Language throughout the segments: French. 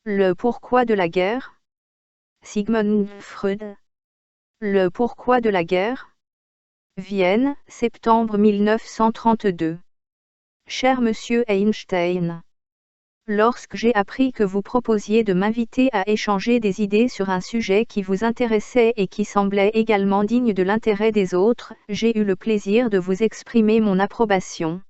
Le pourquoi de la guerre? Sigmund Freud. Le pourquoi de la guerre? Vienne, septembre 1932. Cher Monsieur Einstein. Lorsque j'ai appris que vous proposiez de m'inviter à échanger des idées sur un sujet qui vous intéressait et qui semblait également digne de l'intérêt des autres, j'ai eu le plaisir de vous exprimer mon approbation.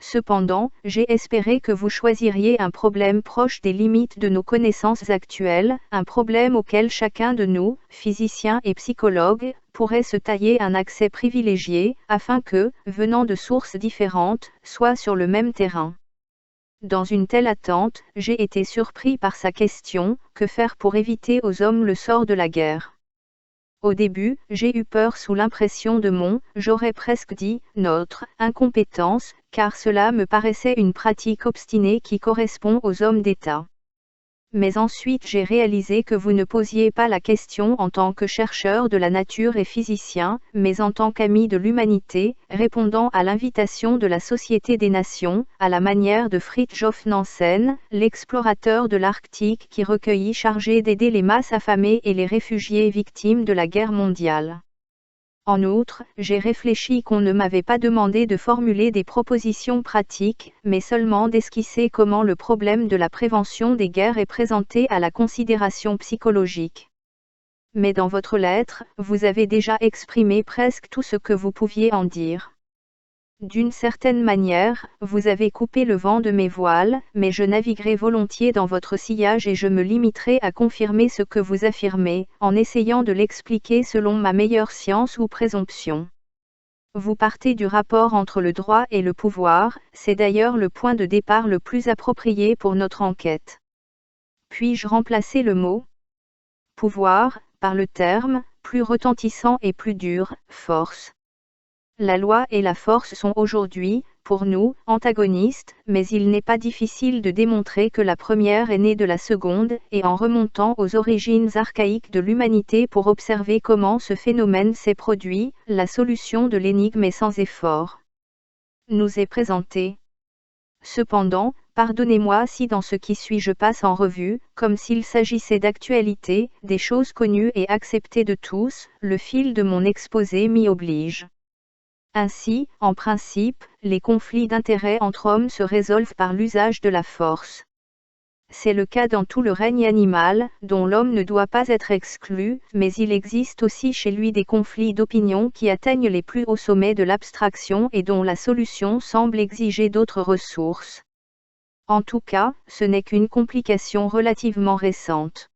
Cependant, j'ai espéré que vous choisiriez un problème proche des limites de nos connaissances actuelles, un problème auquel chacun de nous, physiciens et psychologues, pourrait se tailler un accès privilégié, afin que, venant de sources différentes, soit sur le même terrain. Dans une telle attente, j'ai été surpris par sa question: que faire pour éviter aux hommes le sort de la guerre? Au début, j'ai eu peur sous l'impression de j'aurais presque dit, notre incompétence, car cela me paraissait une pratique obstinée qui correspond aux hommes d'État. Mais ensuite j'ai réalisé que vous ne posiez pas la question en tant que chercheur de la nature et physicien, mais en tant qu'ami de l'humanité, répondant à l'invitation de la Société des Nations, à la manière de Fridtjof Nansen, l'explorateur de l'Arctique qui recueillit chargé d'aider les masses affamées et les réfugiés victimes de la guerre mondiale. En outre, j'ai réfléchi qu'on ne m'avait pas demandé de formuler des propositions pratiques, mais seulement d'esquisser comment le problème de la prévention des guerres est présenté à la considération psychologique. Mais dans votre lettre, vous avez déjà exprimé presque tout ce que vous pouviez en dire. D'une certaine manière, vous avez coupé le vent de mes voiles, mais je naviguerai volontiers dans votre sillage et je me limiterai à confirmer ce que vous affirmez, en essayant de l'expliquer selon ma meilleure science ou présomption. Vous partez du rapport entre le droit et le pouvoir, c'est d'ailleurs le point de départ le plus approprié pour notre enquête. Puis-je remplacer le mot pouvoir par le terme, plus retentissant et plus dur, force? La loi et la force sont aujourd'hui, pour nous, antagonistes, mais il n'est pas difficile de démontrer que la première est née de la seconde, et en remontant aux origines archaïques de l'humanité pour observer comment ce phénomène s'est produit, la solution de l'énigme est sans effort nous est présentée. Cependant, pardonnez-moi si dans ce qui suit je passe en revue, comme s'il s'agissait d'actualité, des choses connues et acceptées de tous, le fil de mon exposé m'y oblige. Ainsi, en principe, les conflits d'intérêts entre hommes se résolvent par l'usage de la force. C'est le cas dans tout le règne animal, dont l'homme ne doit pas être exclu, mais il existe aussi chez lui des conflits d'opinion qui atteignent les plus hauts sommets de l'abstraction et dont la solution semble exiger d'autres ressources. En tout cas, ce n'est qu'une complication relativement récente.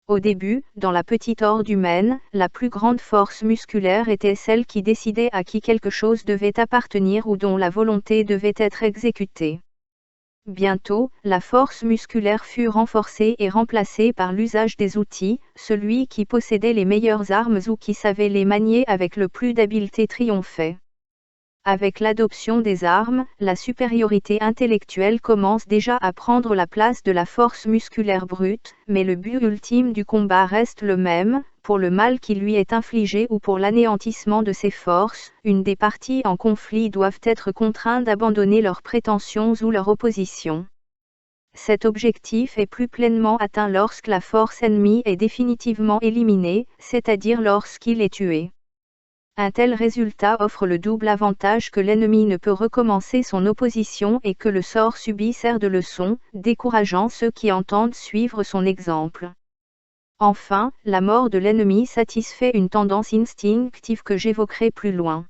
Au début, dans la petite horde humaine, la plus grande force musculaire était celle qui décidait à qui quelque chose devait appartenir ou dont la volonté devait être exécutée. Bientôt, la force musculaire fut renforcée et remplacée par l'usage des outils, celui qui possédait les meilleures armes ou qui savait les manier avec le plus d'habileté triomphait. Avec l'adoption des armes, la supériorité intellectuelle commence déjà à prendre la place de la force musculaire brute, mais le but ultime du combat reste le même, pour le mal qui lui est infligé ou pour l'anéantissement de ses forces, une des parties en conflit doivent être contraintes d'abandonner leurs prétentions ou leur opposition. Cet objectif est plus pleinement atteint lorsque la force ennemie est définitivement éliminée, c'est-à-dire lorsqu'il est tué. Un tel résultat offre le double avantage que l'ennemi ne peut recommencer son opposition et que le sort subi sert de leçon, décourageant ceux qui entendent suivre son exemple. Enfin, la mort de l'ennemi satisfait une tendance instinctive que j'évoquerai plus loin.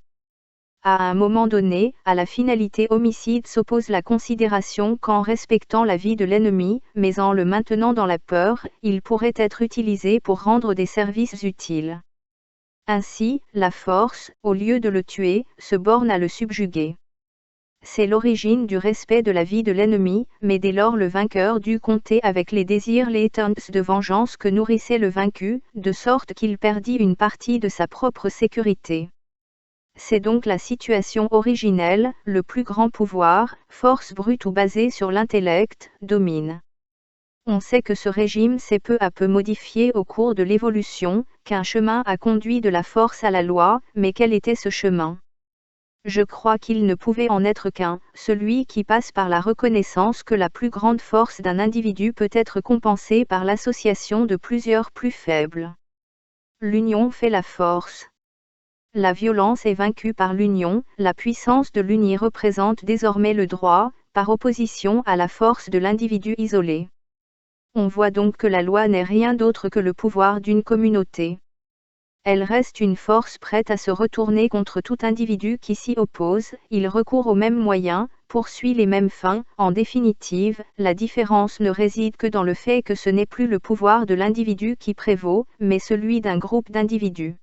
À un moment donné, à la finalité homicide s'oppose la considération qu'en respectant la vie de l'ennemi, mais en le maintenant dans la peur, il pourrait être utilisé pour rendre des services utiles. Ainsi, la force, au lieu de le tuer, se borne à le subjuguer. C'est l'origine du respect de la vie de l'ennemi, mais dès lors le vainqueur dut compter avec les désirs latents de vengeance que nourrissait le vaincu, de sorte qu'il perdit une partie de sa propre sécurité. C'est donc la situation originelle, le plus grand pouvoir, force brute ou basée sur l'intellect, domine. On sait que ce régime s'est peu à peu modifié au cours de l'évolution, qu'un chemin a conduit de la force à la loi, mais quel était ce chemin? Je crois qu'il ne pouvait en être qu'un, celui qui passe par la reconnaissance que la plus grande force d'un individu peut être compensée par l'association de plusieurs plus faibles. L'union fait la force. La violence est vaincue par l'union, la puissance de l'unie représente désormais le droit, par opposition à la force de l'individu isolé. On voit donc que la loi n'est rien d'autre que le pouvoir d'une communauté. Elle reste une force prête à se retourner contre tout individu qui s'y oppose, il recourt aux mêmes moyens, poursuit les mêmes fins, en définitive, la différence ne réside que dans le fait que ce n'est plus le pouvoir de l'individu qui prévaut, mais celui d'un groupe d'individus.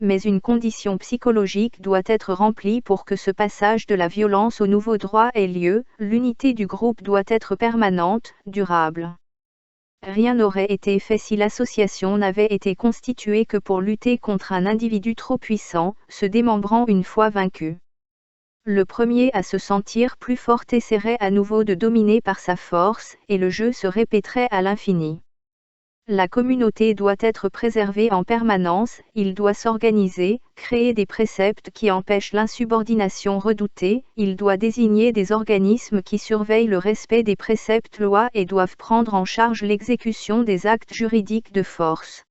Mais une condition psychologique doit être remplie pour que ce passage de la violence au nouveau droit ait lieu, l'unité du groupe doit être permanente, durable. Rien n'aurait été fait si l'association n'avait été constituée que pour lutter contre un individu trop puissant, se démembrant une fois vaincu. Le premier à se sentir plus fort essaierait à nouveau de dominer par sa force, et le jeu se répéterait à l'infini. La communauté doit être préservée en permanence, il doit s'organiser, créer des préceptes qui empêchent l'insubordination redoutée, il doit désigner des organismes qui surveillent le respect des préceptes lois et doivent prendre en charge l'exécution des actes juridiques de force.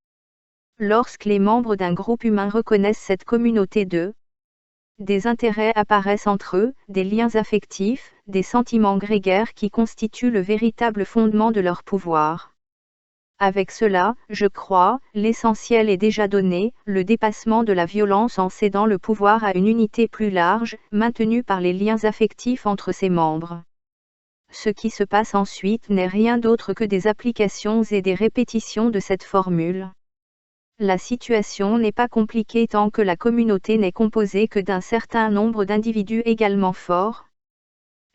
Lorsque les membres d'un groupe humain reconnaissent cette communauté des intérêts apparaissent entre eux, des liens affectifs, des sentiments grégaires qui constituent le véritable fondement de leur pouvoir. Avec cela, je crois, l'essentiel est déjà donné, le dépassement de la violence en cédant le pouvoir à une unité plus large, maintenue par les liens affectifs entre ses membres. Ce qui se passe ensuite n'est rien d'autre que des applications et des répétitions de cette formule. La situation n'est pas compliquée tant que la communauté n'est composée que d'un certain nombre d'individus également forts.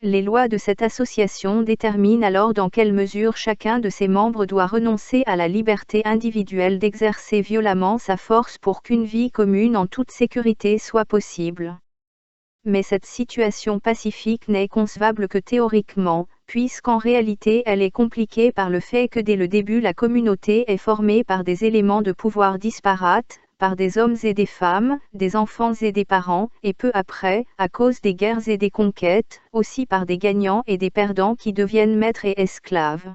Les lois de cette association déterminent alors dans quelle mesure chacun de ses membres doit renoncer à la liberté individuelle d'exercer violemment sa force pour qu'une vie commune en toute sécurité soit possible. Mais cette situation pacifique n'est concevable que théoriquement, puisqu'en réalité elle est compliquée par le fait que dès le début la communauté est formée par des éléments de pouvoir disparates, par des hommes et des femmes, des enfants et des parents, et peu après, à cause des guerres et des conquêtes, aussi par des gagnants et des perdants qui deviennent maîtres et esclaves.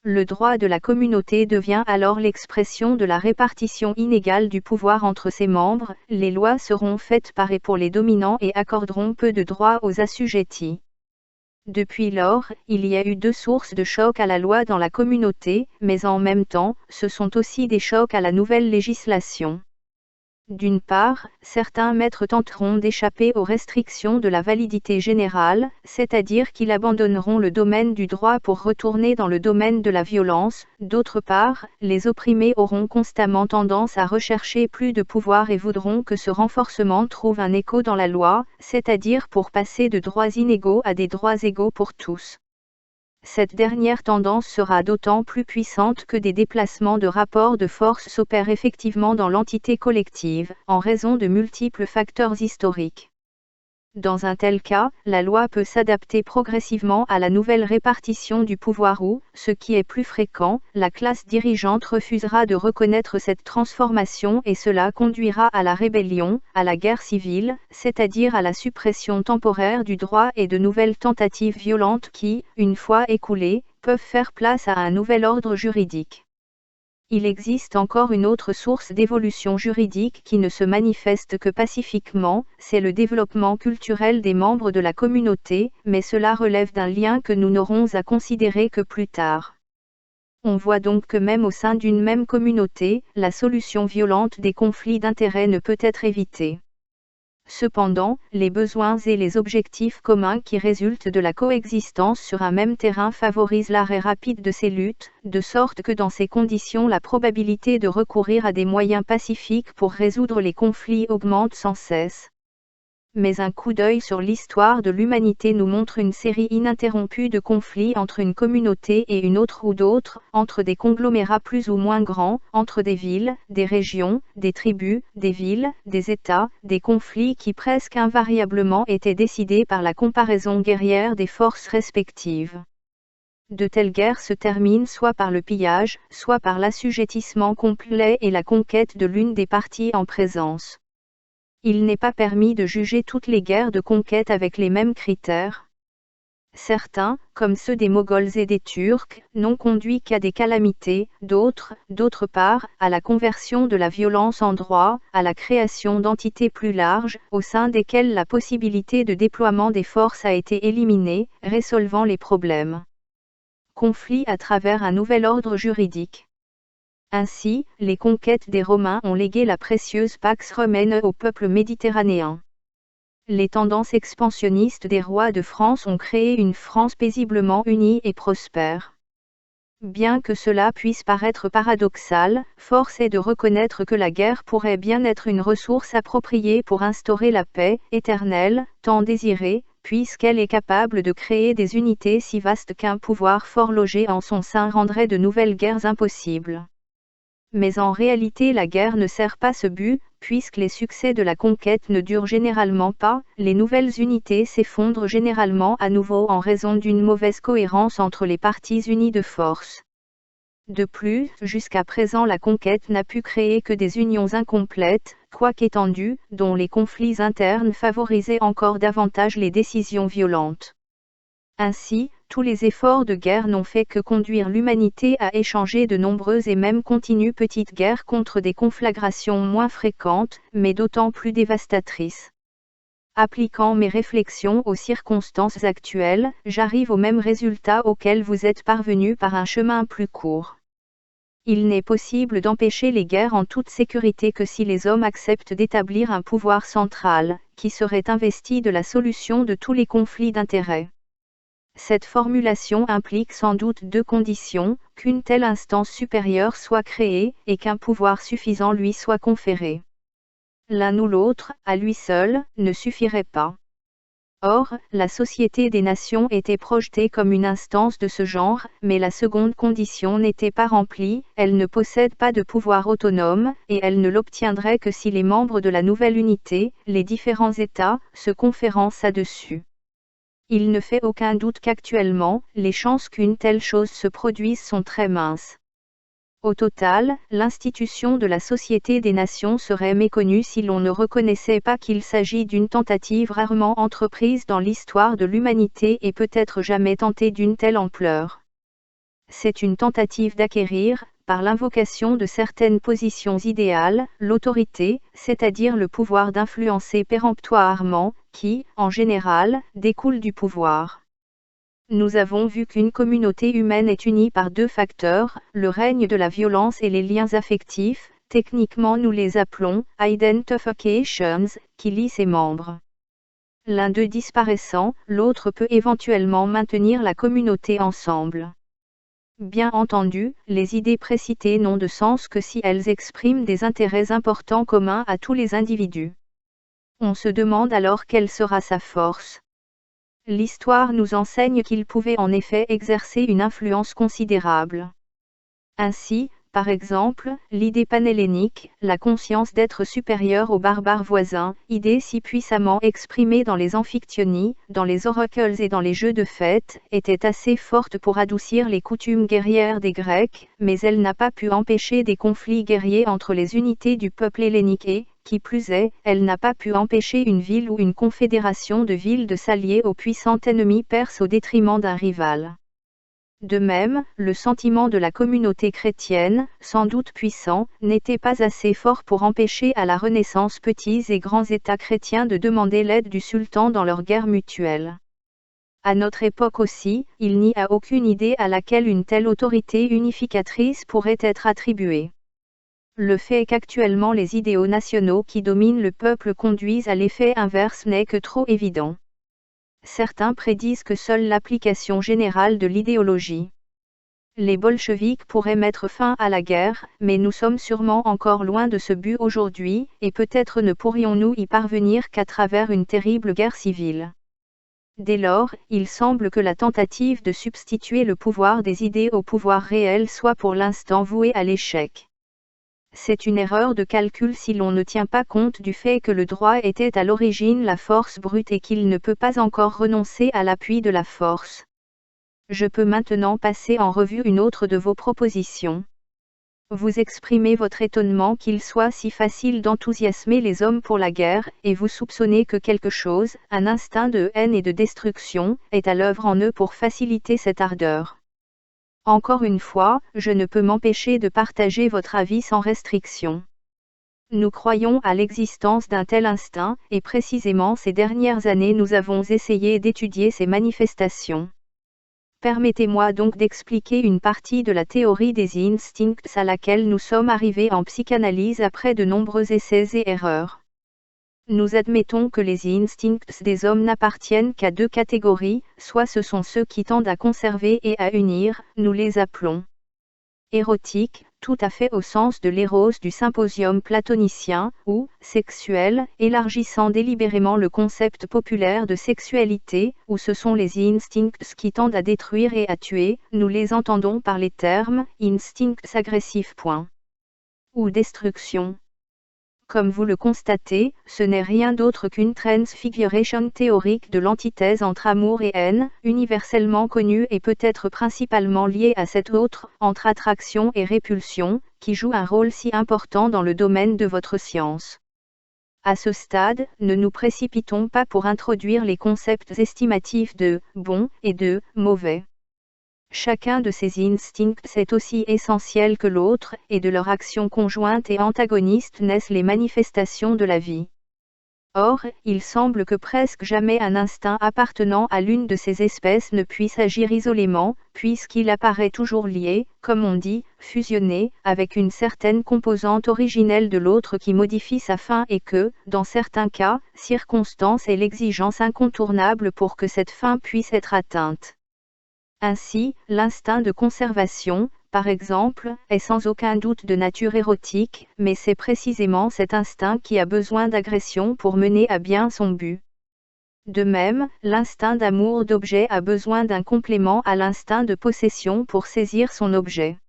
Le droit de la communauté devient alors l'expression de la répartition inégale du pouvoir entre ses membres, les lois seront faites par et pour les dominants et accorderont peu de droits aux assujettis. Depuis lors, il y a eu deux sources de chocs à la loi dans la communauté, mais en même temps, ce sont aussi des chocs à la nouvelle législation. D'une part, certains maîtres tenteront d'échapper aux restrictions de la validité générale, c'est-à-dire qu'ils abandonneront le domaine du droit pour retourner dans le domaine de la violence. D'autre part, les opprimés auront constamment tendance à rechercher plus de pouvoir et voudront que ce renforcement trouve un écho dans la loi, c'est-à-dire pour passer de droits inégaux à des droits égaux pour tous. Cette dernière tendance sera d'autant plus puissante que des déplacements de rapports de force s'opèrent effectivement dans l'entité collective, en raison de multiples facteurs historiques. Dans un tel cas, la loi peut s'adapter progressivement à la nouvelle répartition du pouvoir ou, ce qui est plus fréquent, la classe dirigeante refusera de reconnaître cette transformation et cela conduira à la rébellion, à la guerre civile, c'est-à-dire à la suppression temporaire du droit et de nouvelles tentatives violentes qui, une fois écoulées, peuvent faire place à un nouvel ordre juridique. Il existe encore une autre source d'évolution juridique qui ne se manifeste que pacifiquement, c'est le développement culturel des membres de la communauté, mais cela relève d'un lien que nous n'aurons à considérer que plus tard. On voit donc que même au sein d'une même communauté, la solution violente des conflits d'intérêts ne peut être évitée. Cependant, les besoins et les objectifs communs qui résultent de la coexistence sur un même terrain favorisent l'arrêt rapide de ces luttes, de sorte que dans ces conditions la probabilité de recourir à des moyens pacifiques pour résoudre les conflits augmente sans cesse. Mais un coup d'œil sur l'histoire de l'humanité nous montre une série ininterrompue de conflits entre une communauté et une autre ou d'autres, entre des conglomérats plus ou moins grands, entre des villes, des régions, des tribus, des villes, des États, des conflits qui presque invariablement étaient décidés par la comparaison guerrière des forces respectives. De telles guerres se terminent soit par le pillage, soit par l'assujettissement complet et la conquête de l'une des parties en présence. Il n'est pas permis de juger toutes les guerres de conquête avec les mêmes critères. Certains, comme ceux des Moghols et des Turcs, n'ont conduit qu'à des calamités, d'autre part, à la conversion de la violence en droit, à la création d'entités plus larges, au sein desquelles la possibilité de déploiement des forces a été éliminée, résolvant les problèmes. Conflit à travers un nouvel ordre juridique. Ainsi, les conquêtes des Romains ont légué la précieuse Pax Romaine au peuple méditerranéen. Les tendances expansionnistes des rois de France ont créé une France paisiblement unie et prospère. Bien que cela puisse paraître paradoxal, force est de reconnaître que la guerre pourrait bien être une ressource appropriée pour instaurer la paix éternelle, tant désirée, puisqu'elle est capable de créer des unités si vastes qu'un pouvoir fort logé en son sein rendrait de nouvelles guerres impossibles. Mais en réalité la guerre ne sert pas ce but, puisque les succès de la conquête ne durent généralement pas, les nouvelles unités s'effondrent généralement à nouveau en raison d'une mauvaise cohérence entre les parties unies de force. De plus, jusqu'à présent la conquête n'a pu créer que des unions incomplètes, quoiqu'étendues, dont les conflits internes favorisaient encore davantage les décisions violentes. Ainsi, tous les efforts de guerre n'ont fait que conduire l'humanité à échanger de nombreuses et même continues petites guerres contre des conflagrations moins fréquentes, mais d'autant plus dévastatrices. Appliquant mes réflexions aux circonstances actuelles, j'arrive au même résultat auquel vous êtes parvenus par un chemin plus court. Il n'est possible d'empêcher les guerres en toute sécurité que si les hommes acceptent d'établir un pouvoir central, qui serait investi de la solution de tous les conflits d'intérêts. Cette formulation implique sans doute deux conditions, qu'une telle instance supérieure soit créée, et qu'un pouvoir suffisant lui soit conféré. L'un ou l'autre, à lui seul, ne suffirait pas. Or, la Société des Nations était projetée comme une instance de ce genre, mais la seconde condition n'était pas remplie, elle ne possède pas de pouvoir autonome, et elle ne l'obtiendrait que si les membres de la nouvelle unité, les différents États, se conférant ça-dessus. Il ne fait aucun doute qu'actuellement, les chances qu'une telle chose se produise sont très minces. Au total, l'institution de la Société des Nations serait méconnue si l'on ne reconnaissait pas qu'il s'agit d'une tentative rarement entreprise dans l'histoire de l'humanité et peut-être jamais tentée d'une telle ampleur. C'est une tentative d'acquérir, par l'invocation de certaines positions idéales, l'autorité, c'est-à-dire le pouvoir d'influencer péremptoirement, qui, en général, découle du pouvoir. Nous avons vu qu'une communauté humaine est unie par deux facteurs, le règne de la violence et les liens affectifs, techniquement nous les appelons « identifications », qui lient ses membres. L'un d'eux disparaissant, l'autre peut éventuellement maintenir la communauté ensemble. Bien entendu, les idées précitées n'ont de sens que si elles expriment des intérêts importants communs à tous les individus. On se demande alors quelle sera sa force. L'histoire nous enseigne qu'il pouvait en effet exercer une influence considérable. Ainsi, par exemple, l'idée panhellénique, la conscience d'être supérieur aux barbares voisins, idée si puissamment exprimée dans les amphictyonies, dans les oracles et dans les jeux de fête, était assez forte pour adoucir les coutumes guerrières des Grecs, mais elle n'a pas pu empêcher des conflits guerriers entre les unités du peuple hellénique et, qui plus est, elle n'a pas pu empêcher une ville ou une confédération de villes de s'allier au puissant ennemi perse au détriment d'un rival. De même, le sentiment de la communauté chrétienne, sans doute puissant, n'était pas assez fort pour empêcher à la Renaissance petits et grands États chrétiens de demander l'aide du sultan dans leur guerre mutuelle. À notre époque aussi, il n'y a aucune idée à laquelle une telle autorité unificatrice pourrait être attribuée. Le fait qu'actuellement les idéaux nationaux qui dominent le peuple conduisent à l'effet inverse n'est que trop évident. Certains prédisent que seule l'application générale de l'idéologie. Les bolcheviks pourraient mettre fin à la guerre, mais nous sommes sûrement encore loin de ce but aujourd'hui, et peut-être ne pourrions-nous y parvenir qu'à travers une terrible guerre civile. Dès lors, il semble que la tentative de substituer le pouvoir des idées au pouvoir réel soit pour l'instant vouée à l'échec. C'est une erreur de calcul si l'on ne tient pas compte du fait que le droit était à l'origine la force brute et qu'il ne peut pas encore renoncer à l'appui de la force. Je peux maintenant passer en revue une autre de vos propositions. Vous exprimez votre étonnement qu'il soit si facile d'enthousiasmer les hommes pour la guerre, et vous soupçonnez que quelque chose, un instinct de haine et de destruction, est à l'œuvre en eux pour faciliter cette ardeur. Encore une fois, je ne peux m'empêcher de partager votre avis sans restriction. Nous croyons à l'existence d'un tel instinct, et précisément ces dernières années nous avons essayé d'étudier ses manifestations. Permettez-moi donc d'expliquer une partie de la théorie des instincts à laquelle nous sommes arrivés en psychanalyse après de nombreux essais et erreurs. Nous admettons que les instincts des hommes n'appartiennent qu'à deux catégories, soit ce sont ceux qui tendent à conserver et à unir, nous les appelons érotiques, tout à fait au sens de l'éros du symposium platonicien, ou sexuel, élargissant délibérément le concept populaire de sexualité, où ce sont les instincts qui tendent à détruire et à tuer, nous les entendons par les termes instincts agressifs. Ou destruction. Comme vous le constatez, ce n'est rien d'autre qu'une transfiguration théorique de l'antithèse entre amour et haine, universellement connue et peut-être principalement liée à cette autre, entre attraction et répulsion, qui joue un rôle si important dans le domaine de votre science. À ce stade, ne nous précipitons pas pour introduire les concepts estimatifs de « bon » et de « mauvais ». Chacun de ces instincts est aussi essentiel que l'autre, et de leur action conjointe et antagoniste naissent les manifestations de la vie. Or, il semble que presque jamais un instinct appartenant à l'une de ces espèces ne puisse agir isolément, puisqu'il apparaît toujours lié, comme on dit, fusionné, avec une certaine composante originelle de l'autre qui modifie sa fin et que, dans certains cas, circonstance est l'exigence incontournable pour que cette fin puisse être atteinte. Ainsi, l'instinct de conservation, par exemple, est sans aucun doute de nature érotique, mais c'est précisément cet instinct qui a besoin d'agression pour mener à bien son but. De même, l'instinct d'amour d'objet a besoin d'un complément à l'instinct de possession pour saisir son objet.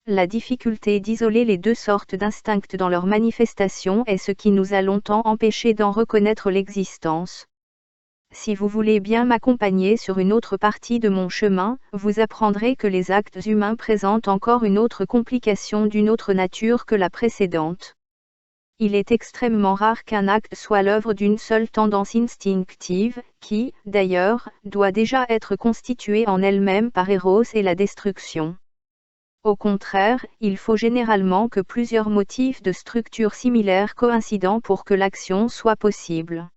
La difficulté d'isoler les deux sortes d'instincts dans leur manifestation est ce qui nous a longtemps empêchés d'en reconnaître l'existence. Si vous voulez bien m'accompagner sur une autre partie de mon chemin, vous apprendrez que les actes humains présentent encore une autre complication d'une autre nature que la précédente. Il est extrêmement rare qu'un acte soit l'œuvre d'une seule tendance instinctive, qui, d'ailleurs, doit déjà être constituée en elle-même par Eros et la destruction. Au contraire, il faut généralement que plusieurs motifs de structure similaire coïncident pour que l'action soit possible.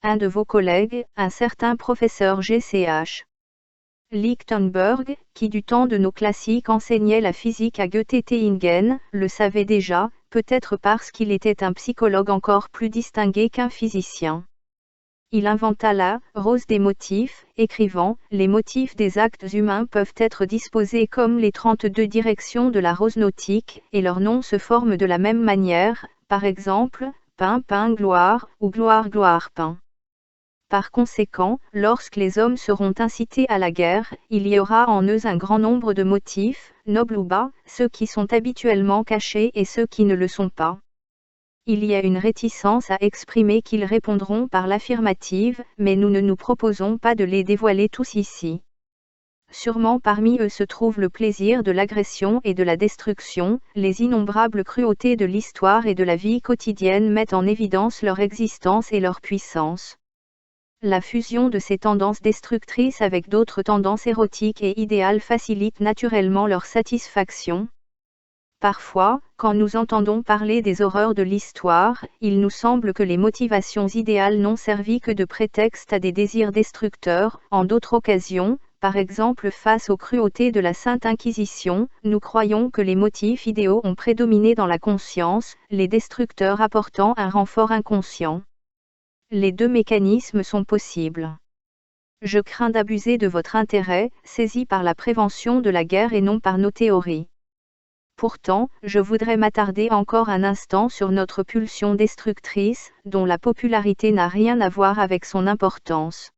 Un de vos collègues, un certain professeur G.Ch. Lichtenberg, qui du temps de nos classiques enseignait la physique à Göttingen, le savait déjà, peut-être parce qu'il était un psychologue encore plus distingué qu'un physicien. Il inventa la rose des motifs, écrivant « Les motifs des actes humains peuvent être disposés comme les 32 directions de la rose nautique, et leurs noms se forment de la même manière, par exemple, pain, pain, gloire, ou gloire, gloire, pain. » Par conséquent, lorsque les hommes seront incités à la guerre, il y aura en eux un grand nombre de motifs, nobles ou bas, ceux qui sont habituellement cachés et ceux qui ne le sont pas. Il y a une réticence à exprimer qu'ils répondront par l'affirmative, mais nous ne nous proposons pas de les dévoiler tous ici. Sûrement parmi eux se trouve le plaisir de l'agression et de la destruction, les innombrables cruautés de l'histoire et de la vie quotidienne mettent en évidence leur existence et leur puissance. La fusion de ces tendances destructrices avec d'autres tendances érotiques et idéales facilite naturellement leur satisfaction. Parfois, quand nous entendons parler des horreurs de l'histoire, il nous semble que les motivations idéales n'ont servi que de prétexte à des désirs destructeurs. En d'autres occasions, par exemple face aux cruautés de la Sainte Inquisition, nous croyons que les motifs idéaux ont prédominé dans la conscience, les destructeurs apportant un renfort inconscient. Les deux mécanismes sont possibles. Je crains d'abuser de votre intérêt, saisi par la prévention de la guerre et non par nos théories. Pourtant, je voudrais m'attarder encore un instant sur notre pulsion destructrice, dont la popularité n'a rien à voir avec son importance.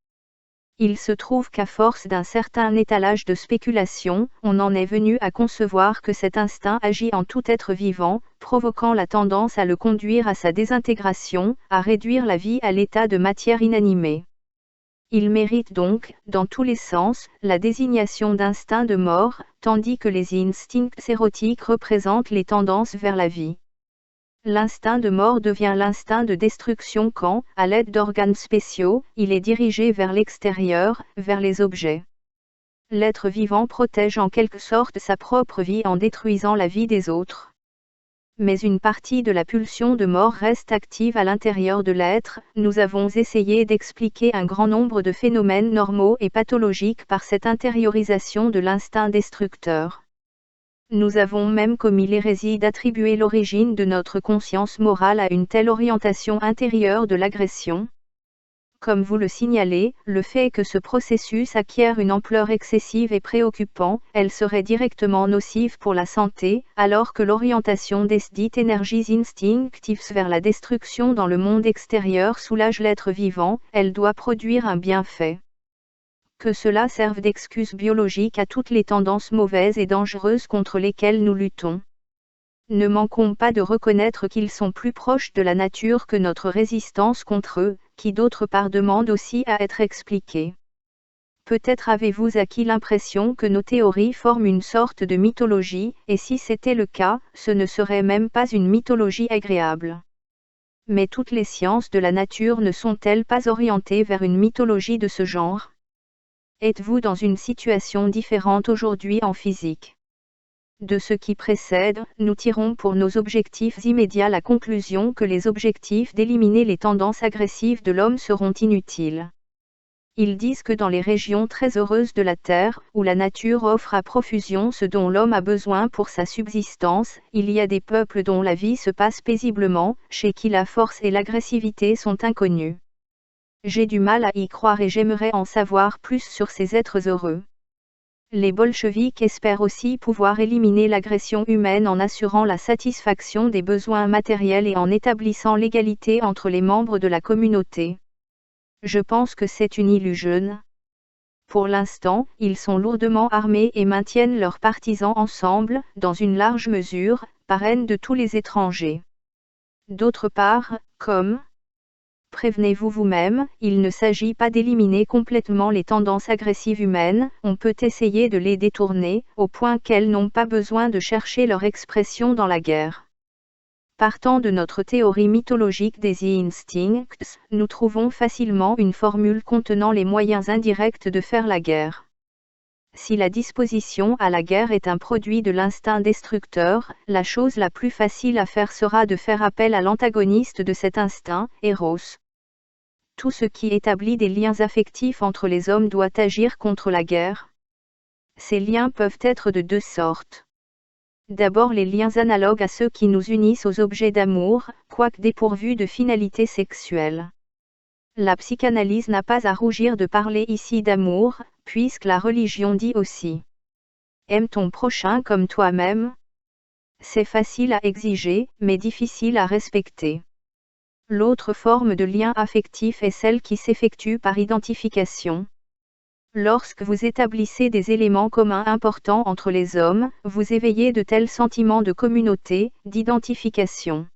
Il se trouve qu'à force d'un certain étalage de spéculation, on en est venu à concevoir que cet instinct agit en tout être vivant, provoquant la tendance à le conduire à sa désintégration, à réduire la vie à l'état de matière inanimée. Il mérite donc, dans tous les sens, la désignation d'instinct de mort, tandis que les instincts érotiques représentent les tendances vers la vie. L'instinct de mort devient l'instinct de destruction quand, à l'aide d'organes spéciaux, il est dirigé vers l'extérieur, vers les objets. L'être vivant protège en quelque sorte sa propre vie en détruisant la vie des autres. Mais une partie de la pulsion de mort reste active à l'intérieur de l'être. Nous avons essayé d'expliquer un grand nombre de phénomènes normaux et pathologiques par cette intériorisation de l'instinct destructeur. Nous avons même commis l'hérésie d'attribuer l'origine de notre conscience morale à une telle orientation intérieure de l'agression. Comme vous le signalez, le fait que ce processus acquiert une ampleur excessive est préoccupant, elle serait directement nocive pour la santé, alors que l'orientation des dites énergies instinctives vers la destruction dans le monde extérieur soulage l'être vivant, elle doit produire un bienfait. Que cela serve d'excuse biologique à toutes les tendances mauvaises et dangereuses contre lesquelles nous luttons. Ne manquons pas de reconnaître qu'ils sont plus proches de la nature que notre résistance contre eux, qui d'autre part demande aussi à être expliquée. Peut-être avez-vous acquis l'impression que nos théories forment une sorte de mythologie, et si c'était le cas, ce ne serait même pas une mythologie agréable. Mais toutes les sciences de la nature ne sont-elles pas orientées vers une mythologie de ce genre ? Êtes-vous dans une situation différente aujourd'hui en physique ? De ce qui précède, nous tirons pour nos objectifs immédiats la conclusion que les objectifs d'éliminer les tendances agressives de l'homme seront inutiles. Ils disent que dans les régions très heureuses de la Terre, où la nature offre à profusion ce dont l'homme a besoin pour sa subsistance, il y a des peuples dont la vie se passe paisiblement, chez qui la force et l'agressivité sont inconnues. J'ai du mal à y croire et j'aimerais en savoir plus sur ces êtres heureux. Les bolcheviks espèrent aussi pouvoir éliminer l'agression humaine en assurant la satisfaction des besoins matériels et en établissant l'égalité entre les membres de la communauté. Je pense que c'est une illusion. Pour l'instant, ils sont lourdement armés et maintiennent leurs partisans ensemble, dans une large mesure, par haine de tous les étrangers. D'autre part, comme prévenez-vous vous-même, il ne s'agit pas d'éliminer complètement les tendances agressives humaines, on peut essayer de les détourner, au point qu'elles n'ont pas besoin de chercher leur expression dans la guerre. Partant de notre théorie mythologique des instincts, nous trouvons facilement une formule contenant les moyens indirects de faire la guerre. Si la disposition à la guerre est un produit de l'instinct destructeur, la chose la plus facile à faire sera de faire appel à l'antagoniste de cet instinct, Eros. Tout ce qui établit des liens affectifs entre les hommes doit agir contre la guerre. Ces liens peuvent être de deux sortes. D'abord les liens analogues à ceux qui nous unissent aux objets d'amour, quoique dépourvus de finalité sexuelle. La psychanalyse n'a pas à rougir de parler ici d'amour, puisque la religion dit aussi « Aime ton prochain comme toi-même ». C'est facile à exiger, mais difficile à respecter. L'autre forme de lien affectif est celle qui s'effectue par identification. Lorsque vous établissez des éléments communs importants entre les hommes, vous éveillez de tels sentiments de communauté, d'identification.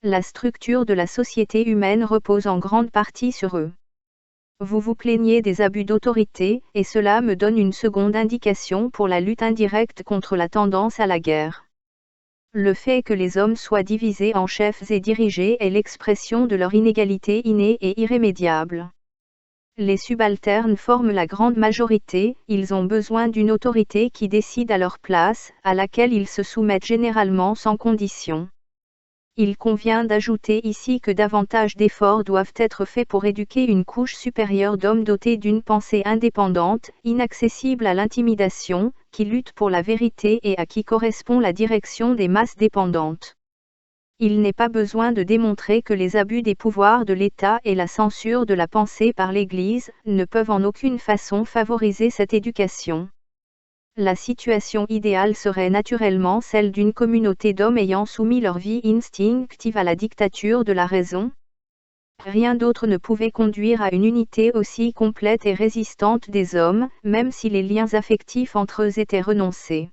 La structure de la société humaine repose en grande partie sur eux. Vous vous plaignez des abus d'autorité, et cela me donne une seconde indication pour la lutte indirecte contre la tendance à la guerre. Le fait que les hommes soient divisés en chefs et dirigés est l'expression de leur inégalité innée et irrémédiable. Les subalternes forment la grande majorité, ils ont besoin d'une autorité qui décide à leur place, à laquelle ils se soumettent généralement sans condition. Il convient d'ajouter ici que davantage d'efforts doivent être faits pour éduquer une couche supérieure d'hommes dotés d'une pensée indépendante, inaccessible à l'intimidation, qui lutte pour la vérité et à qui correspond la direction des masses dépendantes. Il n'est pas besoin de démontrer que les abus des pouvoirs de l'État et la censure de la pensée par l'Église ne peuvent en aucune façon favoriser cette éducation. La situation idéale serait naturellement celle d'une communauté d'hommes ayant soumis leur vie instinctive à la dictature de la raison. Rien d'autre ne pouvait conduire à une unité aussi complète et résistante des hommes, même si les liens affectifs entre eux étaient renoncés.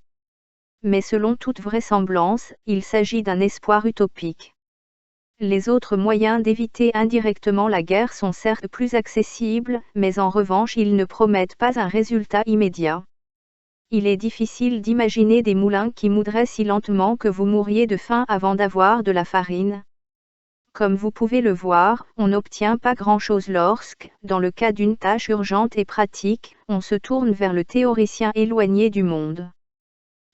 Mais selon toute vraisemblance, il s'agit d'un espoir utopique. Les autres moyens d'éviter indirectement la guerre sont certes plus accessibles, mais en revanche ils ne promettent pas un résultat immédiat. Il est difficile d'imaginer des moulins qui moudraient si lentement que vous mourriez de faim avant d'avoir de la farine. Comme vous pouvez le voir, on n'obtient pas grand-chose lorsque, dans le cas d'une tâche urgente et pratique, on se tourne vers le théoricien éloigné du monde.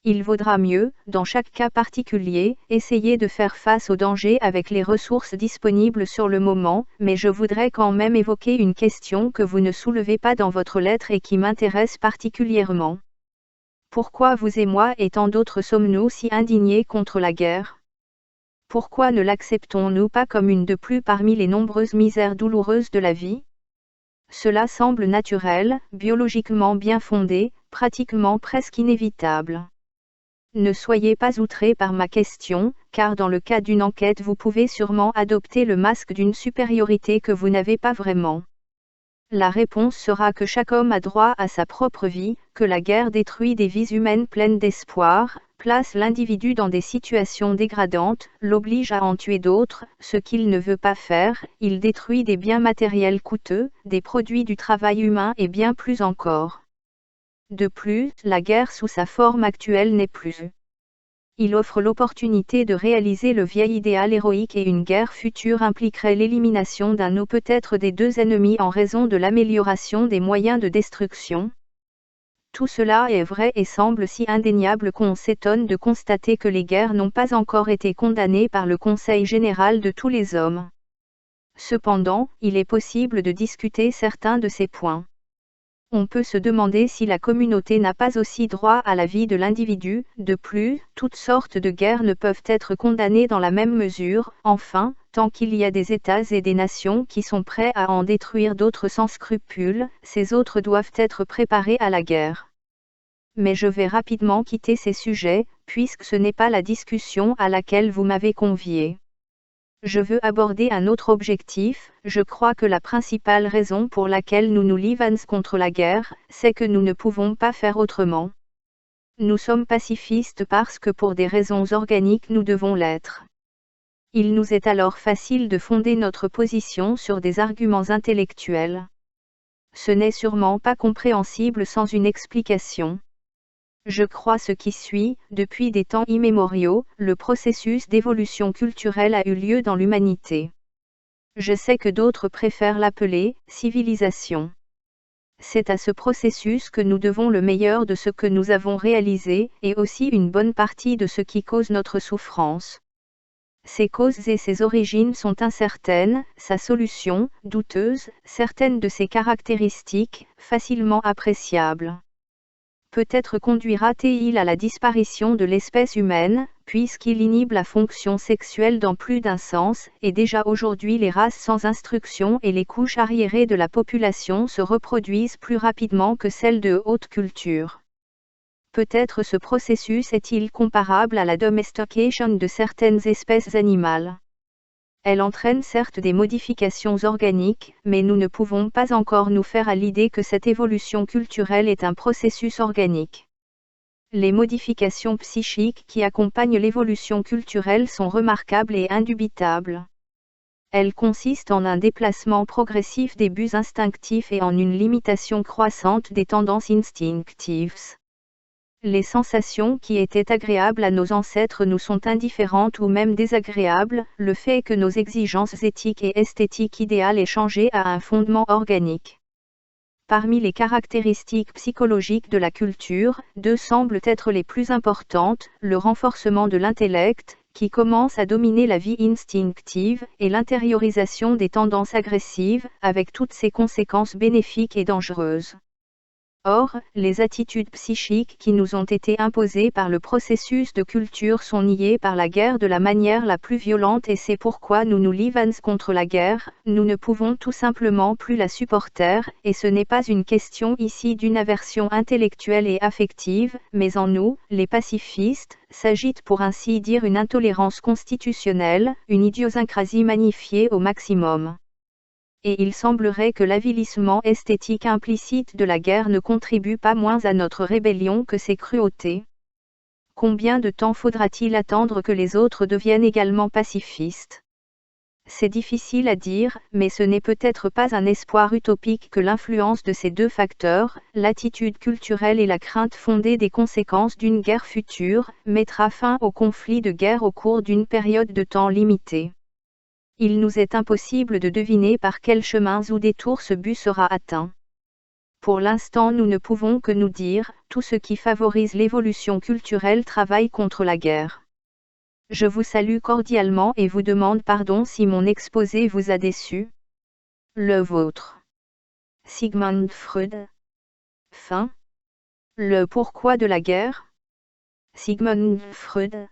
Il vaudra mieux, dans chaque cas particulier, essayer de faire face au danger avec les ressources disponibles sur le moment, mais je voudrais quand même évoquer une question que vous ne soulevez pas dans votre lettre et qui m'intéresse particulièrement. Pourquoi vous et moi et tant d'autres sommes-nous si indignés contre la guerre ? Pourquoi ne l'acceptons-nous pas comme une de plus parmi les nombreuses misères douloureuses de la vie ? Cela semble naturel, biologiquement bien fondé, pratiquement presque inévitable. Ne soyez pas outrés par ma question, car dans le cas d'une enquête vous pouvez sûrement adopter le masque d'une supériorité que vous n'avez pas vraiment. La réponse sera que chaque homme a droit à sa propre vie, que la guerre détruit des vies humaines pleines d'espoir, place l'individu dans des situations dégradantes, l'oblige à en tuer d'autres, ce qu'il ne veut pas faire, il détruit des biens matériels coûteux, des produits du travail humain et bien plus encore. De plus, la guerre sous sa forme actuelle n'est plus. Il offre l'opportunité de réaliser le vieil idéal héroïque et une guerre future impliquerait l'élimination d'un ou peut-être des deux ennemis en raison de l'amélioration des moyens de destruction. Tout cela est vrai et semble si indéniable qu'on s'étonne de constater que les guerres n'ont pas encore été condamnées par le Conseil général de tous les hommes. Cependant, il est possible de discuter certains de ces points. On peut se demander si la communauté n'a pas aussi droit à la vie de l'individu. De plus, toutes sortes de guerres ne peuvent être condamnées dans la même mesure. Enfin, tant qu'il y a des États et des nations qui sont prêts à en détruire d'autres sans scrupule, ces autres doivent être préparés à la guerre. Mais je vais rapidement quitter ces sujets, puisque ce n'est pas la discussion à laquelle vous m'avez convié. Je veux aborder un autre objectif. Je crois que la principale raison pour laquelle nous nous livrons contre la guerre, c'est que nous ne pouvons pas faire autrement. Nous sommes pacifistes parce que pour des raisons organiques nous devons l'être. Il nous est alors facile de fonder notre position sur des arguments intellectuels. Ce n'est sûrement pas compréhensible sans une explication. Je crois ce qui suit, depuis des temps immémoriaux, le processus d'évolution culturelle a eu lieu dans l'humanité. Je sais que d'autres préfèrent l'appeler « civilisation ». C'est à ce processus que nous devons le meilleur de ce que nous avons réalisé, et aussi une bonne partie de ce qui cause notre souffrance. Ses causes et ses origines sont incertaines, sa solution, douteuse, certaines de ses caractéristiques, facilement appréciables. Peut-être conduira-t-il à la disparition de l'espèce humaine, puisqu'il inhibe la fonction sexuelle dans plus d'un sens, et déjà aujourd'hui les races sans instruction et les couches arriérées de la population se reproduisent plus rapidement que celles de haute culture. Peut-être ce processus est-il comparable à la domestication de certaines espèces animales. Elle entraîne certes des modifications organiques, mais nous ne pouvons pas encore nous faire à l'idée que cette évolution culturelle est un processus organique. Les modifications psychiques qui accompagnent l'évolution culturelle sont remarquables et indubitables. Elles consistent en un déplacement progressif des buts instinctifs et en une limitation croissante des tendances instinctives. Les sensations qui étaient agréables à nos ancêtres nous sont indifférentes ou même désagréables, le fait que nos exigences éthiques et esthétiques idéales aient changé à un fondement organique. Parmi les caractéristiques psychologiques de la culture, deux semblent être les plus importantes, le renforcement de l'intellect, qui commence à dominer la vie instinctive, et l'intériorisation des tendances agressives, avec toutes ses conséquences bénéfiques et dangereuses. Or, les attitudes psychiques qui nous ont été imposées par le processus de culture sont niées par la guerre de la manière la plus violente et c'est pourquoi nous nous livrons contre la guerre, nous ne pouvons tout simplement plus la supporter, et ce n'est pas une question ici d'une aversion intellectuelle et affective, mais en nous, les pacifistes, s'agite pour ainsi dire une intolérance constitutionnelle, une idiosyncrasie magnifiée au maximum. Et il semblerait que l'avilissement esthétique implicite de la guerre ne contribue pas moins à notre rébellion que ses cruautés. Combien de temps faudra-t-il attendre que les autres deviennent également pacifistes ? C'est difficile à dire, mais ce n'est peut-être pas un espoir utopique que l'influence de ces deux facteurs, l'attitude culturelle et la crainte fondée des conséquences d'une guerre future, mettra fin au conflit de guerre au cours d'une période de temps limitée. Il nous est impossible de deviner par quels chemins ou détours ce but sera atteint. Pour l'instant, nous ne pouvons que nous dire, tout ce qui favorise l'évolution culturelle travaille contre la guerre. Je vous salue cordialement et vous demande pardon si mon exposé vous a déçu. Le vôtre. Sigmund Freud. Fin. Le pourquoi de la guerre. Sigmund Freud.